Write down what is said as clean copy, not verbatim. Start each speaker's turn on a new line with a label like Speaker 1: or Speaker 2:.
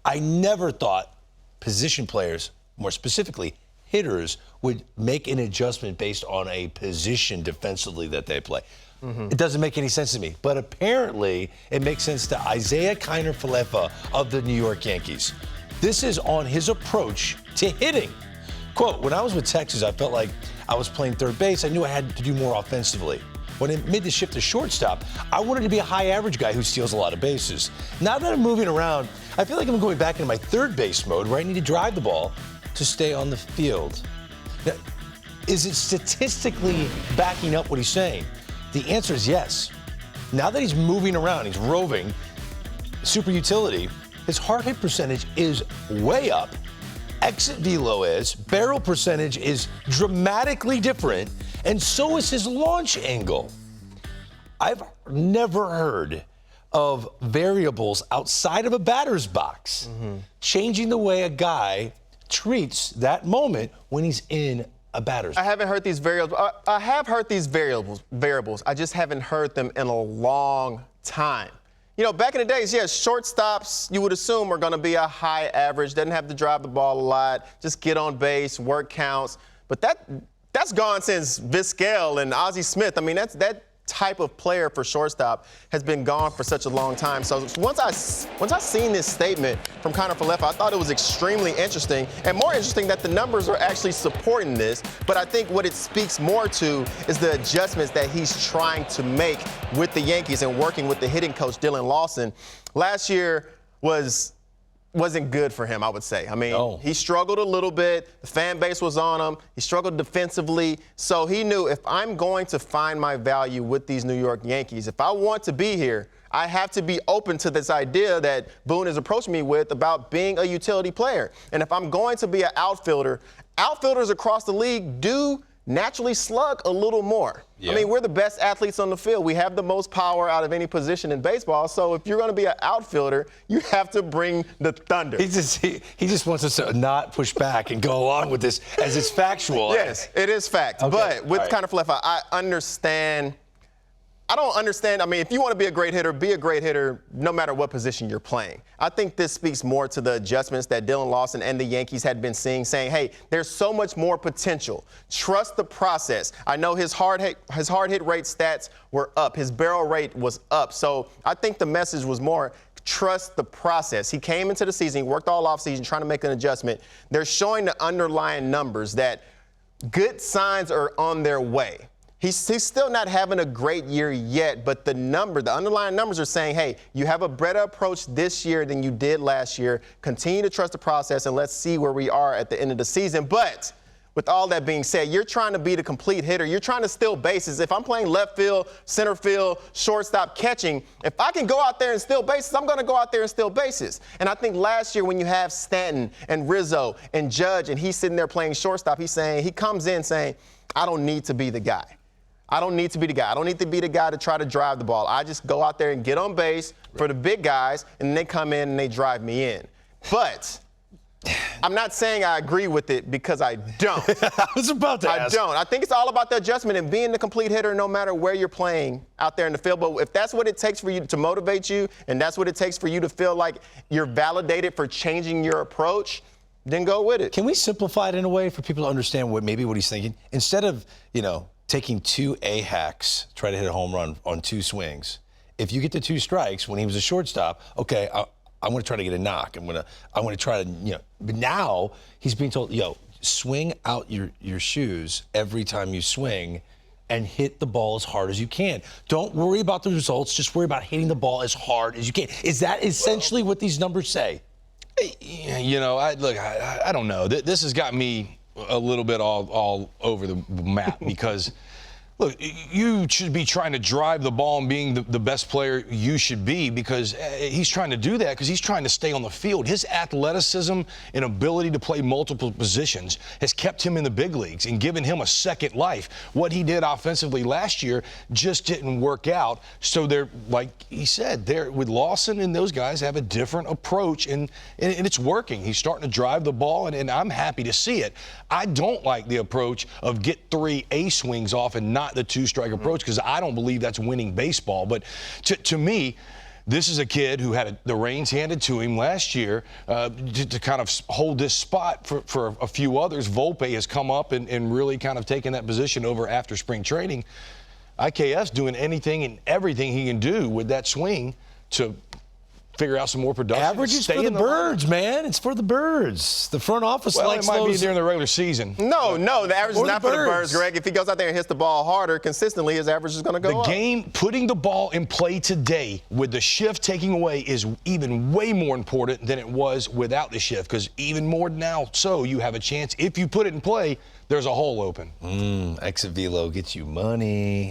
Speaker 1: I never thought position players, more specifically hitters, would make an adjustment based on a position defensively that they play. It doesn't make any sense to me. But apparently, it makes sense to Isiah Kiner-Falefa of the New York Yankees. This is on his approach to hitting. Quote, when I was with Texas, I felt like I was playing third base. I knew I had to do more offensively. When I made the shift to shortstop, I wanted to be a high-average guy who steals a lot of bases. Now that I'm moving around, I feel like I'm going back into my third base mode where I need to drive the ball to stay on the field. Now, is it statistically backing up what he's saying? The answer is yes. Now that he's moving around, he's roving, super utility, his hard hit percentage is way up. Exit velo is, barrel percentage is dramatically different, and so is his launch angle. I've never heard of variables outside of a batter's box changing the way a guy treats that moment when he's in a batter's box.
Speaker 2: I haven't heard these variables. I have heard these variables. I just haven't heard them in a long time. You know, back in the days, yes, shortstops, you would assume, are going to be a high average, doesn't have to drive the ball a lot, just get on base, work counts. But that's gone since Vizquel and Ozzie Smith. I mean, that type of player for shortstop has been gone for such a long time. So once I seen this statement from Kiner-Falefa, I thought it was extremely interesting, and more interesting that the numbers are actually supporting this. But I think what it speaks more to is the adjustments that he's trying to make with the Yankees and working with the hitting coach, Dylan Lawson. Last year wasn't good for him, I would say. I mean, he struggled a little bit. The fan base was on him. He struggled defensively. So he knew, if I'm going to find my value with these New York Yankees, if I want to be here, I have to be open to this idea that Boone is approaching me with about being a utility player. And if I'm going to be an outfielder, outfielders across the league do naturally slug a little more. Yeah. I mean, we're the best athletes on the field. We have the most power out of any position in baseball. So if you're going to be an outfielder, you have to bring the thunder.
Speaker 1: He just wants us to not push back and go along with this as it's factual.
Speaker 2: Yes, it is fact. Okay. But with Kiner-Falefa, I don't understand. I mean, if you want to be a great hitter no matter what position you're playing. I think this speaks more to the adjustments that Dylan Lawson and the Yankees had been seeing, saying, hey, there's so much more potential. Trust the process. I know his hard hit rate stats were up. His barrel rate was up. So I think the message was more, trust the process. He came into the season, he worked all offseason trying to make an adjustment. They're showing the underlying numbers that good signs are on their way. He's still not having a great year yet, but the underlying numbers are saying, hey, you have a better approach this year than you did last year. Continue to trust the process, and let's see where we are at the end of the season. But with all that being said, you're trying to be the complete hitter. You're trying to steal bases. If I'm playing left field, center field, shortstop, catching, if I can go out there and steal bases, I'm going to go out there and steal bases. And I think last year when you have Stanton and Rizzo and Judge, and he's sitting there playing shortstop, he comes in saying, I don't need to be the guy. I don't need to be the guy. I don't need to be the guy to try to drive the ball. I just go out there and get on base for the big guys, and they come in and they drive me in. But I'm not saying I agree with it because I don't.
Speaker 1: I was about to ask.
Speaker 2: I don't. I think it's all about the adjustment and being the complete hitter no matter where you're playing out there in the field. But if that's what it takes for you to motivate you, and that's what it takes for you to feel like you're validated for changing your approach, then go with it.
Speaker 1: Can we simplify it in a way for people to understand what he's thinking? Instead of, taking two A-hacks, try to hit a home run on two swings. If you get the two strikes when he was a shortstop, okay, I'm going to try to get a knock. I'm going to try to, but now he's being told, swing out your shoes every time you swing and hit the ball as hard as you can. Don't worry about the results. Just worry about hitting the ball as hard as you can. Is that essentially what these numbers say?
Speaker 3: I don't know. This has got me a little bit all over the map because, look, you should be trying to drive the ball and being the best player you should be because he's trying to do that because he's trying to stay on the field. His athleticism and ability to play multiple positions has kept him in the big leagues and given him a second life. What he did offensively last year just didn't work out. So they're, like he said, with Lawson and those guys have a different approach, and it's working. He's starting to drive the ball, and I'm happy to see it. I don't like the approach of get 3 A swings off and not the 2-strike approach because I don't believe that's winning baseball. But to me, this is a kid who had the reins handed to him last year to kind of hold this spot for a few others. Volpe has come up and really kind of taken that position over after spring training. IKF's doing anything and everything he can do with that swing to figure out some more production.
Speaker 1: Average is for the birds, man. It's for the birds. The front office likes
Speaker 3: it might
Speaker 1: those.
Speaker 3: be during the regular season.
Speaker 2: No, the average is not for the birds,
Speaker 1: birds,
Speaker 2: Greg. If he goes out there and hits the ball harder consistently, his average is going to go up.
Speaker 3: The game, putting the ball in play today with the shift taking away is even way more important than it was without the shift, because even more now, so you have a chance. If you put it in play, there's a hole open.
Speaker 1: Exit velo gets you money.